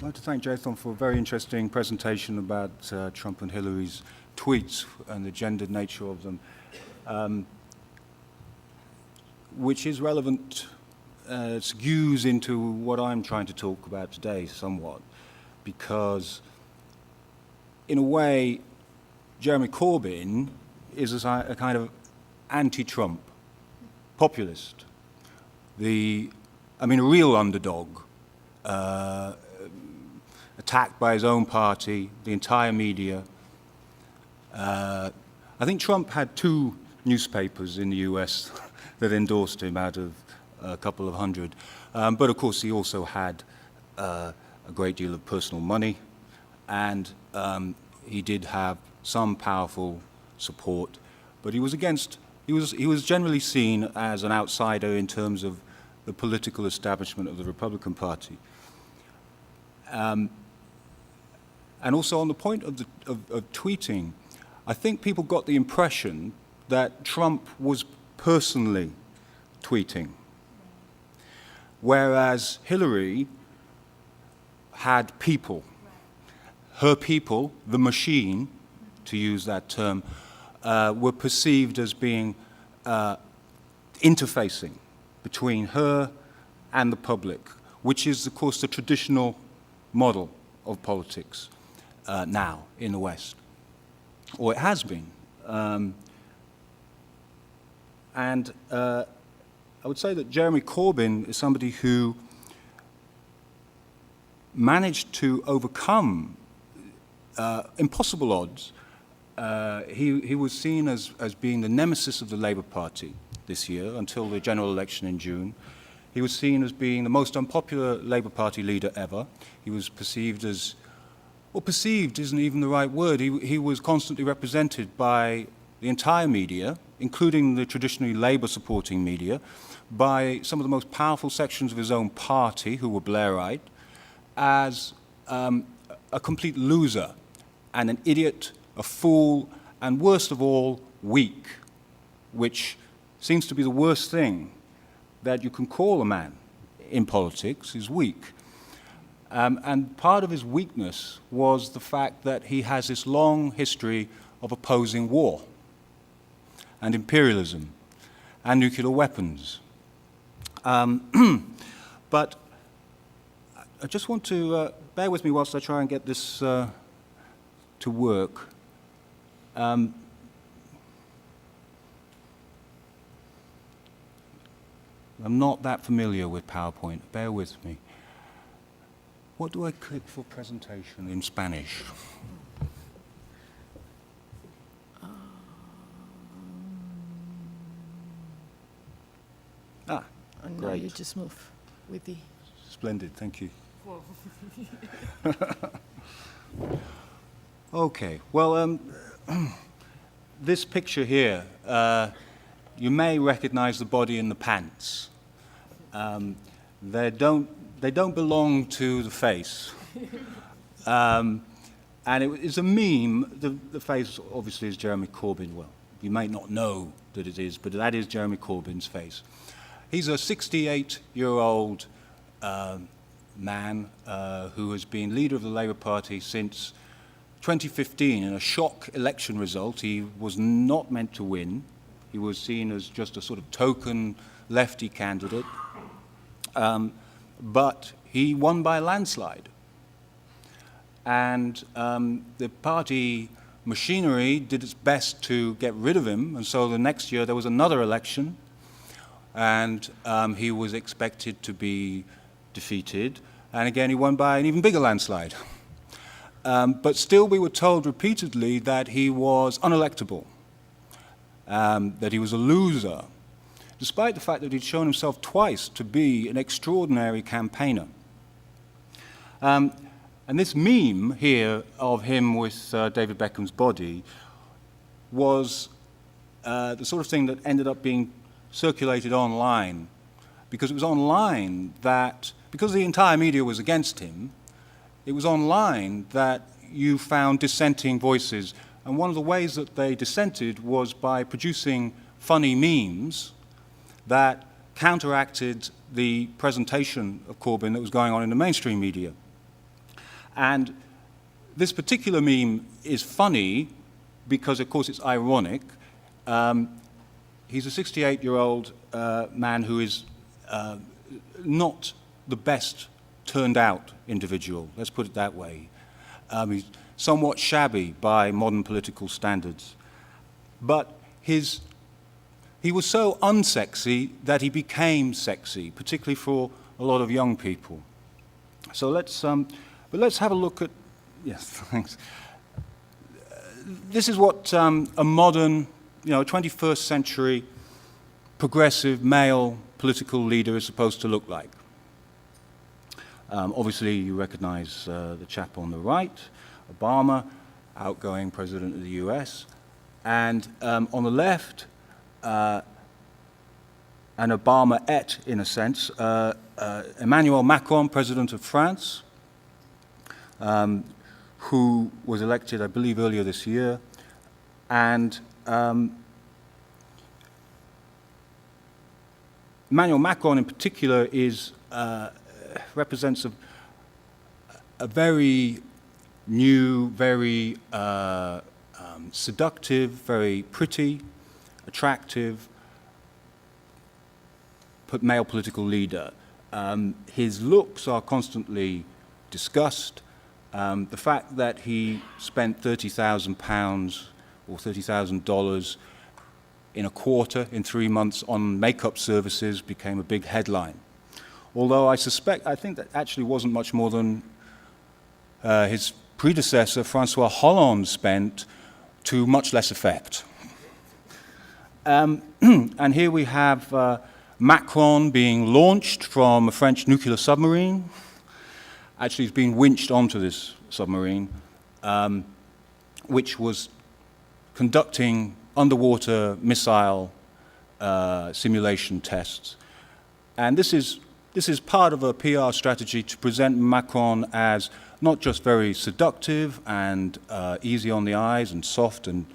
I'd like to thank Jathan for a very interesting presentation about Trump and Hillary's tweets and the gendered nature of them, which is relevant, skews into what I'm trying to talk about today somewhat, because in a way, Jeremy Corbyn is a kind of anti-Trump populist. A real underdog, attacked by his own party, the entire media. I think Trump had 2 newspapers in the US that endorsed him out of a couple of hundred. But of course, he also had a great deal of personal money, and he did have some powerful support. But he was generally seen as an outsider in terms of the political establishment of the Republican Party. And also on the point of tweeting, I think people got the impression that Trump was personally tweeting, whereas Hillary had people. Her people, the machine, to use that term, were perceived as being interfacing between her and the public, which is, of course, the traditional model of politics now in the West, or it has been. And I would say that Jeremy Corbyn is somebody who managed to overcome impossible odds. He was seen as being the nemesis of the Labour Party this year until the general election in June. He was seen as being the most unpopular Labour Party leader ever. He was perceived as, well, perceived isn't even the right word. He was constantly represented by the entire media, including the traditionally Labour-supporting media, by some of the most powerful sections of his own party, who were Blairite, as a complete loser and an idiot, a fool, and worst of all, weak, which seems to be the worst thing that you can call a man in politics, is weak. And part of his weakness was the fact that he has this long history of opposing war and imperialism and nuclear weapons. But I just want to bear with me whilst I try and get this to work. I'm not that familiar with PowerPoint. Bear with me. What do I click for presentation in Spanish? And great. now you just move with the... Splendid, thank you. Okay, well, this picture here, you may recognize the body and the pants. They don't belong to the face. And it is a meme. The face obviously is Jeremy Corbyn. Well, you may not know that it is, but that is Jeremy Corbyn's face. He's a 68-year-old man who has been leader of the Labour Party since 2015. In a shock election result, he was not meant to win. He was seen as just a sort of token lefty candidate. But he won by a landslide. And the party machinery did its best to get rid of him, and so the next year there was another election, and he was expected to be defeated, and again he won by an even bigger landslide. But still we were told repeatedly that he was unelectable, that he was a loser, despite the fact that he'd shown himself twice to be an extraordinary campaigner. And this meme here of him with David Beckham's body was the sort of thing that ended up being circulated online, because it was online that, because the entire media was against him, it was online that you found dissenting voices. And one of the ways that they dissented was by producing funny memes that counteracted the presentation of Corbyn that was going on in the mainstream media. And this particular meme is funny because, of course, it's ironic. He's a 68-year-old man who is not the best turned-out individual, let's put it that way. He's somewhat shabby by modern political standards. But he was so unsexy that he became sexy, particularly for a lot of young people. So let's have a look at, yes, thanks. This is what a modern, 21st century progressive male political leader is supposed to look like. Obviously, you recognize the chap on the right, Obama, outgoing president of the US. And on the left, an Obama-ette, in a sense, Emmanuel Macron, president of France, who was elected, I believe, earlier this year. And Emmanuel Macron, in particular, represents a very new, very seductive, very pretty, attractive male political leader. His looks are constantly discussed. The fact that he spent £30,000 or $30,000 in a quarter, in 3 months, on makeup services became a big headline. Although I think that actually wasn't much more than his predecessor, Francois Hollande, spent, to much less effect. And here we have Macron being launched from a French nuclear submarine. Actually, he's been winched onto this submarine, which was conducting underwater missile simulation tests. And this is part of a PR strategy to present Macron as not just very seductive and easy on the eyes and soft and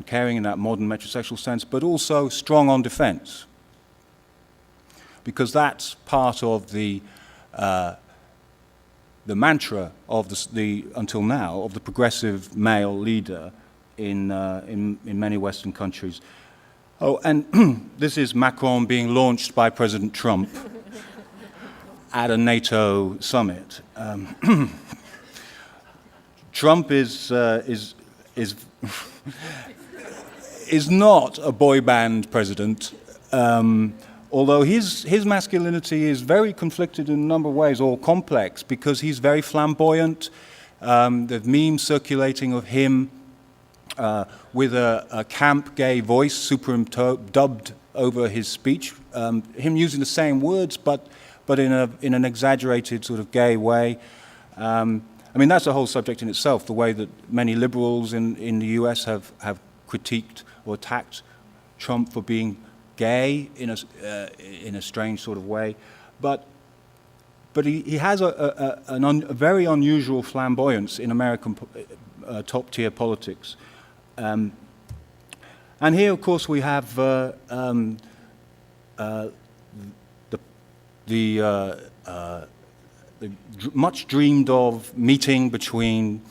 caring in that modern metrosexual sense, but also strong on defense. Because that's part of the mantra of until now, of the progressive male leader in many Western countries. Oh, and this is Macron being launched by President Trump at a NATO summit. Trump is not a boy band president, although his masculinity is very conflicted in a number of ways, or complex, because he's very flamboyant. There's memes circulating of him with a camp gay voice dubbed over his speech, him using the same words, but in an exaggerated sort of gay way. I mean, that's a whole subject in itself, the way that many liberals in the US have critiqued or attacked Trump for being gay in a strange sort of way. But he has a very unusual flamboyance in American top-tier politics. And here, of course, we have the much dreamed of meeting between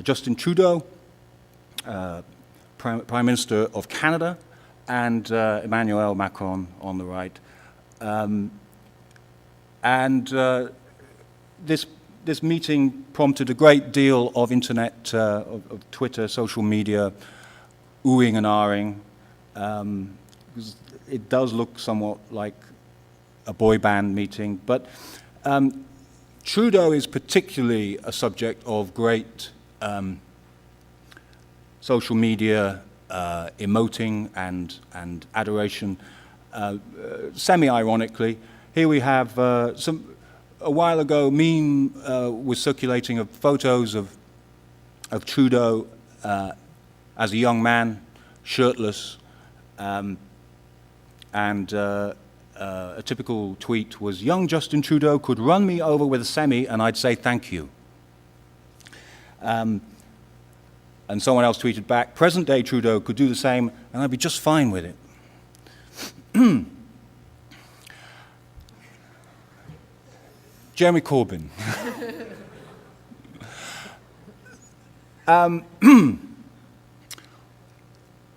Justin Trudeau, Prime Minister of Canada, and Emmanuel Macron on the right. This meeting prompted a great deal of internet, of Twitter, social media, oohing and ahhing. Because it does look somewhat like a boy band meeting, but Trudeau is particularly a subject of great social media emoting and adoration. Semi-ironically, here we have a while ago, meme was circulating of photos of Trudeau as a young man, shirtless, and a typical tweet was, "Young Justin Trudeau could run me over with a semi and I'd say thank you." And someone else tweeted back, "Present-day Trudeau could do the same and I'd be just fine with it." Jeremy Corbyn.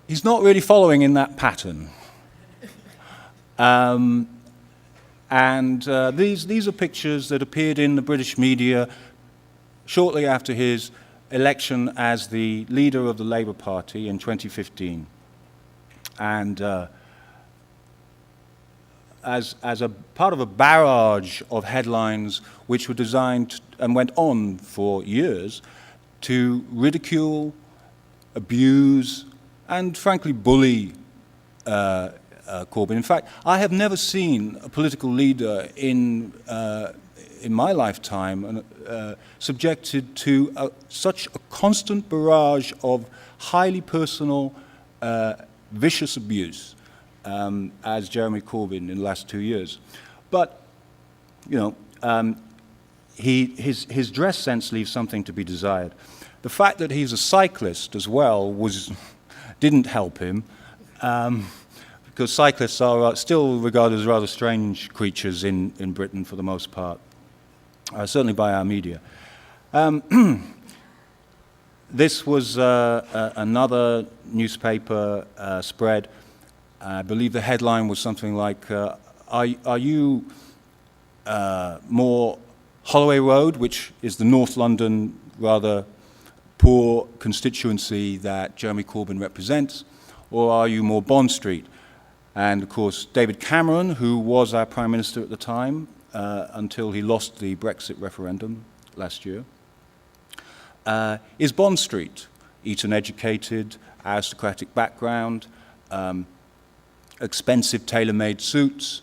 He's not really following in that pattern. These are pictures that appeared in the British media shortly after his election as the leader of the Labour Party in 2015. And as a part of a barrage of headlines which were designed and went on for years to ridicule, abuse, and frankly bully Corbyn. In fact, I have never seen a political leader in my lifetime subjected to such a constant barrage of highly personal, vicious abuse as Jeremy Corbyn in the last 2 years. But, you know, his dress sense leaves something to be desired. The fact that he's a cyclist as well didn't help him, because cyclists are still regarded as rather strange creatures in Britain for the most part, certainly by our media. This was another newspaper spread. I believe the headline was something like, are you more Holloway Road, which is the North London rather poor constituency that Jeremy Corbyn represents, or are you more Bond Street? And of course, David Cameron, who was our Prime Minister at the time, until he lost the Brexit referendum last year, is Bond Street. Eton educated, aristocratic background, expensive tailor-made suits,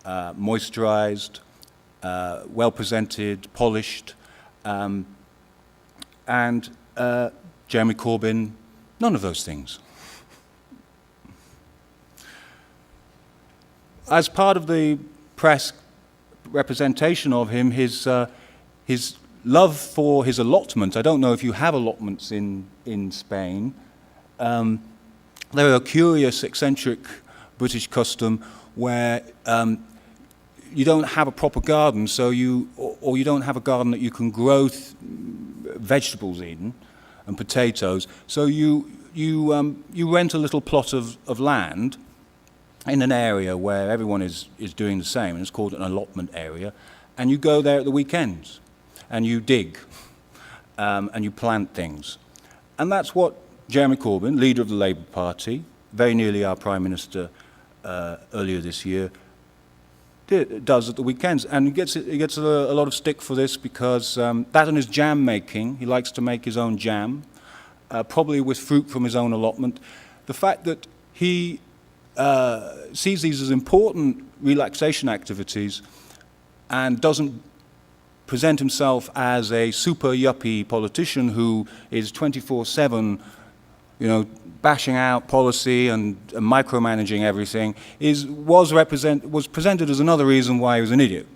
moisturized, well-presented, polished, and Jeremy Corbyn, none of those things. As part of the press representation of him, his love for his allotment, I don't know if you have allotments in Spain, they're a curious, eccentric British custom where you don't have a proper garden, so you don't have a garden that you can grow vegetables in and potatoes, so you rent a little plot of land in an area where everyone is doing the same, and it's called an allotment area, and you go there at the weekends, and you dig, and you plant things. And that's what Jeremy Corbyn, leader of the Labour Party, very nearly our Prime Minister earlier this year, does at the weekends. And he gets a lot of stick for this because that and his jam making, he likes to make his own jam, probably with fruit from his own allotment. The fact that he sees these as important relaxation activities and doesn't present himself as a super yuppie politician who is 24/7, you know, bashing out policy and micromanaging everything, was presented as another reason why he was an idiot.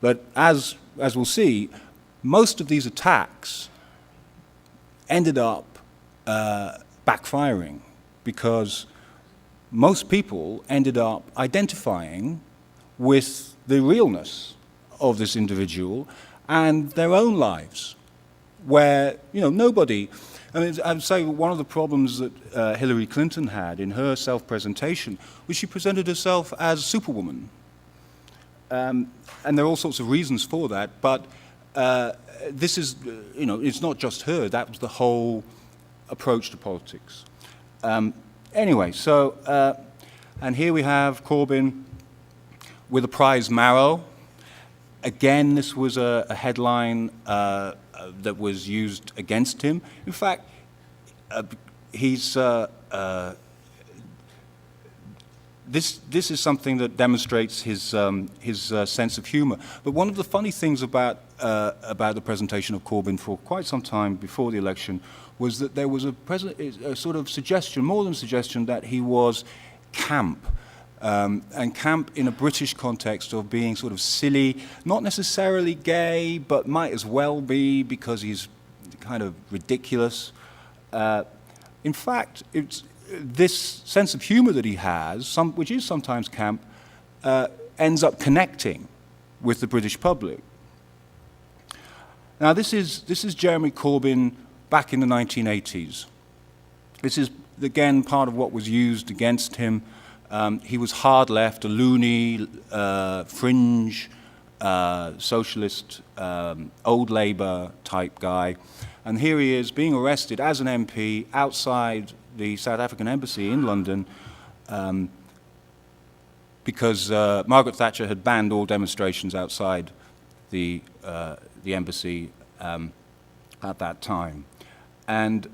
But as we'll see, most of these attacks ended up backfiring, because most people ended up identifying with the realness of this individual and their own lives, where, you know, nobody, I mean, I'd say one of the problems that Hillary Clinton had in her self-presentation was she presented herself as Superwoman. And there are all sorts of reasons for that, but this is, you know, it's not just her, that was the whole approach to politics. Anyway, so, and here we have Corbyn with a prize marrow. Again, this was a headline that was used against him. In fact, this is something that demonstrates his sense of humor. But one of the funny things about the presentation of Corbyn for quite some time before the election was that there was a sort of suggestion, more than suggestion, that he was camp. And camp in a British context of being sort of silly, not necessarily gay, but might as well be because he's kind of ridiculous. In fact, it's this sense of humor that he has, which is sometimes camp, ends up connecting with the British public. Now, this is Jeremy Corbyn back in the 1980s. This is, again, part of what was used against him. He was hard left, a loony, fringe, socialist, old Labour type guy. And here he is being arrested as an MP outside the South African embassy in London because Margaret Thatcher had banned all demonstrations outside the embassy at that time. And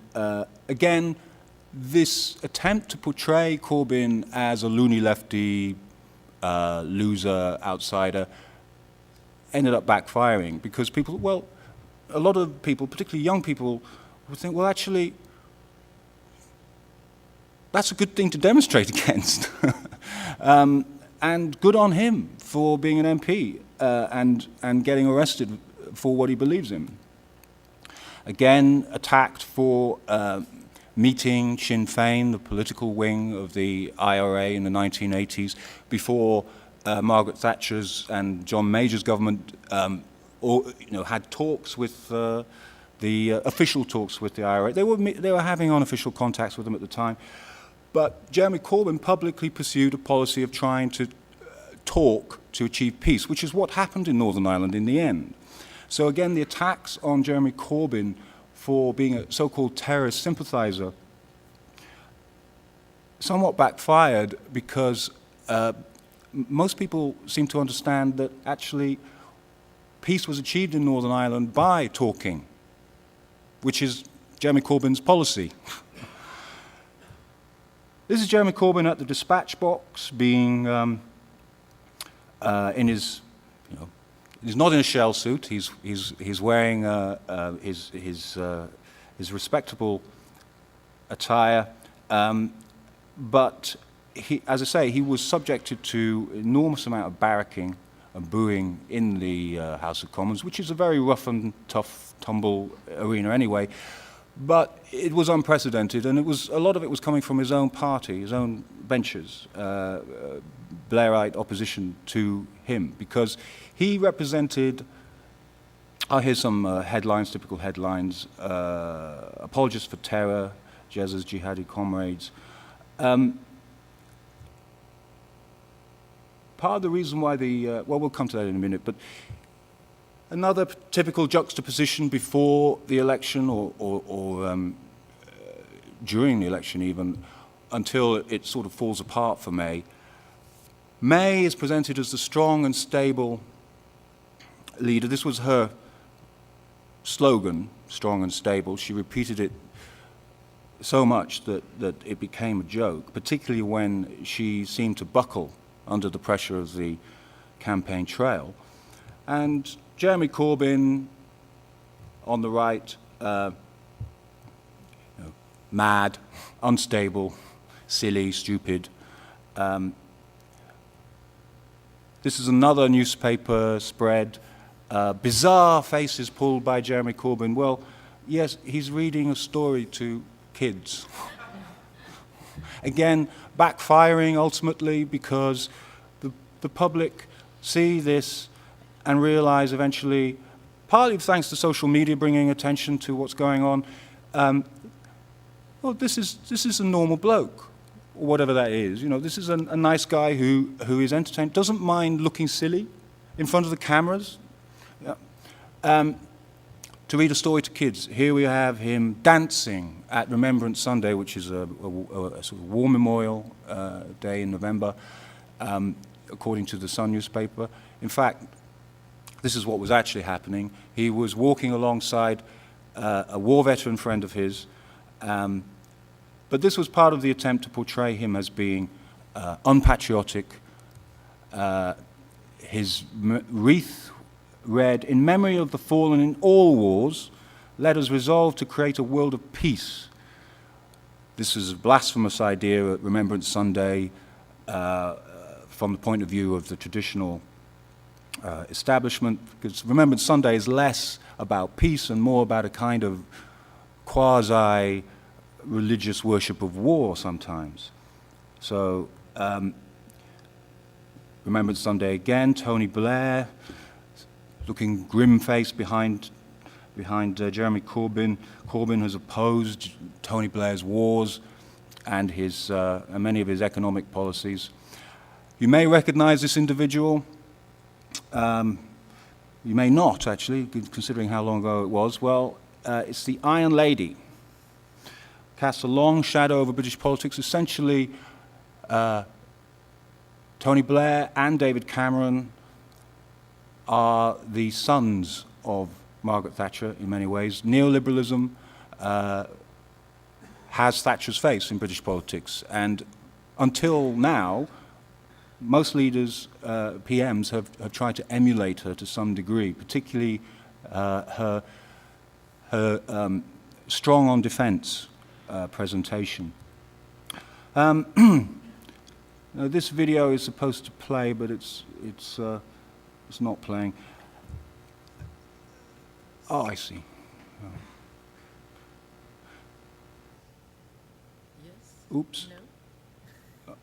again, this attempt to portray Corbyn as a loony lefty, loser, outsider, ended up backfiring because people, well, a lot of people, particularly young people, would think, well, actually, that's a good thing to demonstrate against. And good on him for being an MP and getting arrested for what he believes in. Again, attacked for meeting Sinn Féin, the political wing of the IRA in the 1980s, before Margaret Thatcher's and John Major's government had talks with the official talks with the IRA. They were having unofficial contacts with them at the time. But Jeremy Corbyn publicly pursued a policy of trying to talk to achieve peace, which is what happened in Northern Ireland in the end. So again, the attacks on Jeremy Corbyn for being a so-called terrorist sympathizer somewhat backfired because most people seem to understand that actually peace was achieved in Northern Ireland by talking, which is Jeremy Corbyn's policy. This is Jeremy Corbyn at the dispatch box being in his, he's not in a shell suit. He's wearing his respectable attire, but he, as I say, he was subjected to enormous amount of barracking and booing in the House of Commons, which is a very rough and tough tumble arena anyway. But it was unprecedented, and a lot of it was coming from his own party, his own benches, Blairite opposition to him, because he represented, here's some headlines, typical headlines, apologists for terror, Jezza's jihadi comrades. Part of the reason why well, we'll come to that in a minute, but another typical juxtaposition before the election or during the election even, until it sort of falls apart for May. May is presented as the strong and stable leader. This was her slogan, strong and stable. She repeated it so much that it became a joke, particularly when she seemed to buckle under the pressure of the campaign trail. And Jeremy Corbyn, on the right, mad, unstable, silly, stupid. This is another newspaper spread. Bizarre faces pulled by Jeremy Corbyn. Well, yes, he's reading a story to kids. Again, backfiring ultimately because the public see this and realize eventually, partly thanks to social media bringing attention to what's going on, well, this is a normal bloke, or whatever that is. This is a nice guy who is entertained, doesn't mind looking silly in front of the cameras. Yeah. To read a story to kids, here we have him dancing at Remembrance Sunday, which is a sort of war memorial day in November, according to the Sun newspaper. In fact, this is what was actually happening. He was walking alongside a war veteran friend of his, but this was part of the attempt to portray him as being unpatriotic. His wreath read, "In memory of the fallen in all wars, let us resolve to create a world of peace." This is a blasphemous idea at Remembrance Sunday from the point of view of the traditional establishment, because Remembrance Sunday is less about peace and more about a kind of quasi-religious worship of war sometimes. So, Remembrance Sunday again, Tony Blair, looking grim-faced behind behind Jeremy Corbyn. Corbyn has opposed Tony Blair's wars and many of his economic policies. You may recognize this individual. You may not, actually, considering how long ago it was. Well, it's the Iron Lady. Casts a long shadow over British politics. Essentially, Tony Blair and David Cameron are the sons of Margaret Thatcher in many ways. Neoliberalism has Thatcher's face in British politics, and until now, most leaders, PMs, have tried to emulate her to some degree, particularly her strong on defense presentation. Now, this video is supposed to play, but it's not playing. Oh, I see. Oh. Yes. Oops. No.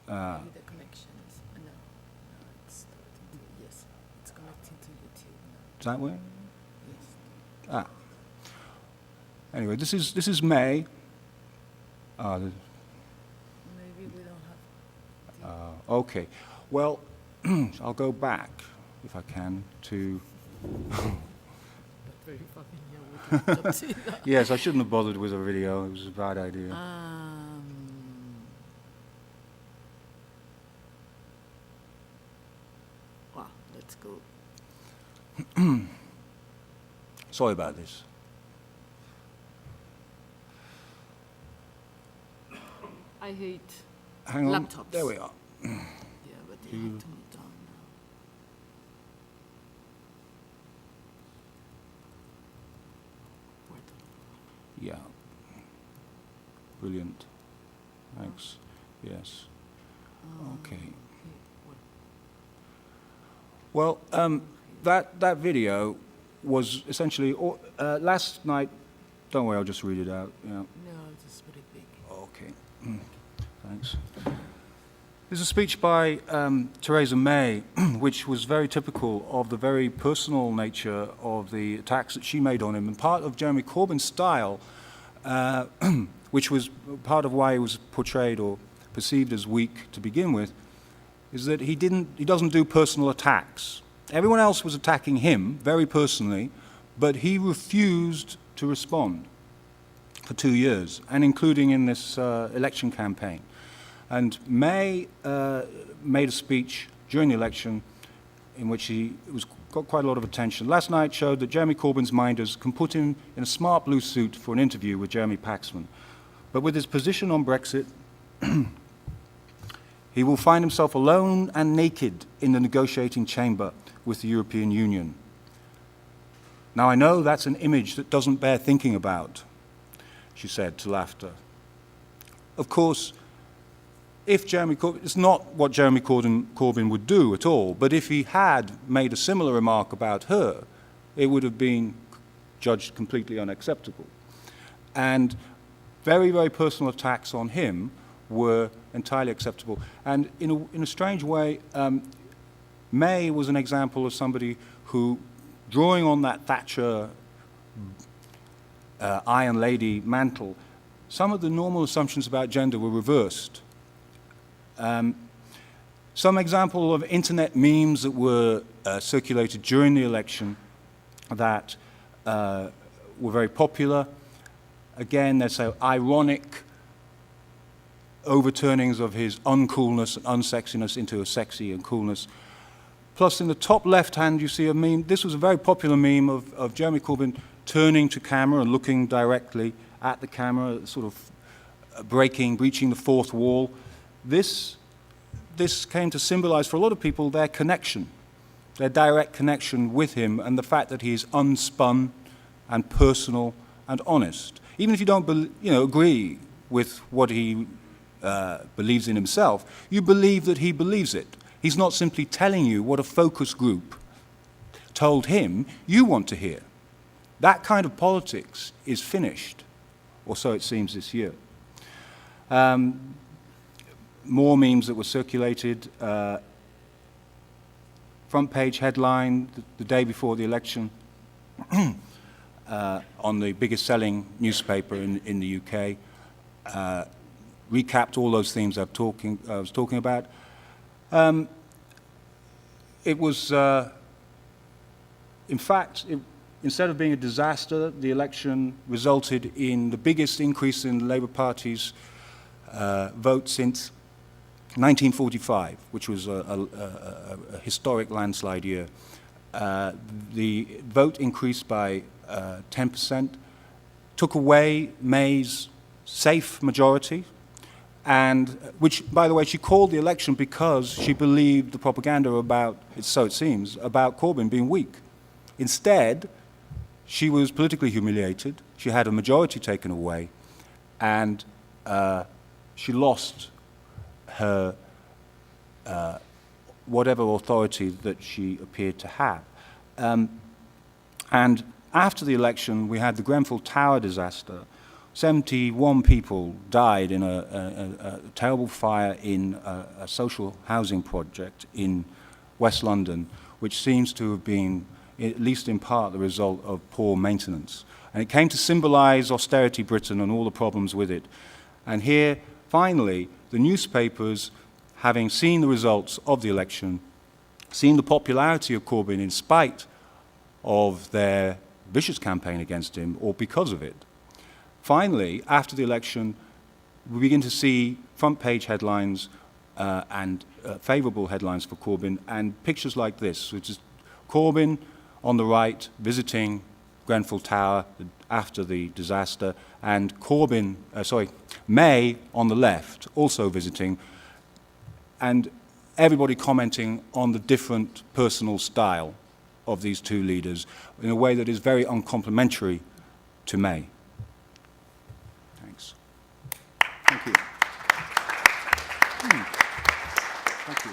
Maybe the connection is no. It's starting to, yes. It's connecting to YouTube now. Is that way? Yes. Ah. Anyway, this is May. Maybe we don't have. Okay. Well, I'll go back if I can to. Very familiar with laptops. Yes, I shouldn't have bothered with a video. It was a bad idea. Wow, let's go. Sorry about this. I hate Hang on. laptops. There we are. Yeah, but you have to move down now. Yeah. Brilliant. Thanks. Yes. Okay. Well, that video was essentially last night. Don't worry, I'll just read it out. Yeah. No, just put it big. Okay. Thanks. There's a speech by Theresa May, which was very typical of the very personal nature of the attacks that she made on him. And part of Jeremy Corbyn's style, which was part of why he was portrayed or perceived as weak to begin with, is that he doesn't do personal attacks. Everyone else was attacking him very personally, but he refused to respond for 2 years, and including in this election campaign. And May made a speech during the election in which got quite a lot of attention. Last night showed that Jeremy Corbyn's minders can put him in a smart blue suit for an interview with Jeremy Paxman. But with his position on Brexit, he will find himself alone and naked in the negotiating chamber with the European Union. Now, I know that's an image that doesn't bear thinking about, she said to Laughter. Of course, if Jeremy Corbyn, it's not what Jeremy Corbyn would do at all, but if he had made a similar remark about her, it would have been judged completely unacceptable. And very, very personal attacks on him were entirely acceptable. And in a strange way, May was an example of somebody who, drawing on that Thatcher Iron Lady mantle, some of the normal assumptions about gender were reversed. Some example of internet memes that were circulated during the election that were very popular. Again, there's ironic overturnings of his uncoolness and unsexiness into a sexy and coolness. Plus, in the top left hand, you see a meme. This was a very popular meme of Jeremy Corbyn turning to camera and looking directly at the camera, sort of breaching the fourth wall. This came to symbolize for a lot of people their connection, their direct connection with him, and the fact that he is unspun and personal and honest. Even if you don't agree with what he believes in himself, you believe that he believes it. He's not simply telling you what a focus group told him you want to hear. That kind of politics is finished, or so it seems this year. More memes that were circulated. Front page headline the day before the election. on the biggest selling newspaper in the UK, recapped all those themes I was talking about. It was, in fact, instead of being a disaster, the election resulted in the biggest increase in the Labour Party's vote since 1945, which was a historic landslide year. The vote increased by 10%, took away May's safe majority, and which, by the way, she called the election because she believed the propaganda about, so it seems, about Corbyn being weak. Instead, she was politically humiliated. She had a majority taken away, and she lost her whatever authority that she appeared to have. And after the election, we had the Grenfell Tower disaster. 71 people died in a terrible fire in a social housing project in West London, which seems to have been, at least in part, the result of poor maintenance. And it came to symbolize austerity Britain and all the problems with it. And here, finally, the newspapers, having seen the results of the election, seen the popularity of Corbyn in spite of their vicious campaign against him, or because of it, finally, after the election, we begin to see front-page headlines and favourable headlines for Corbyn, and pictures like this, which is Corbyn on the right visiting Grenfell Tower after the disaster, and May on the left also visiting, and everybody commenting on the different personal style of these two leaders in a way that is very uncomplimentary to May. Thanks. Thank you. Thank you.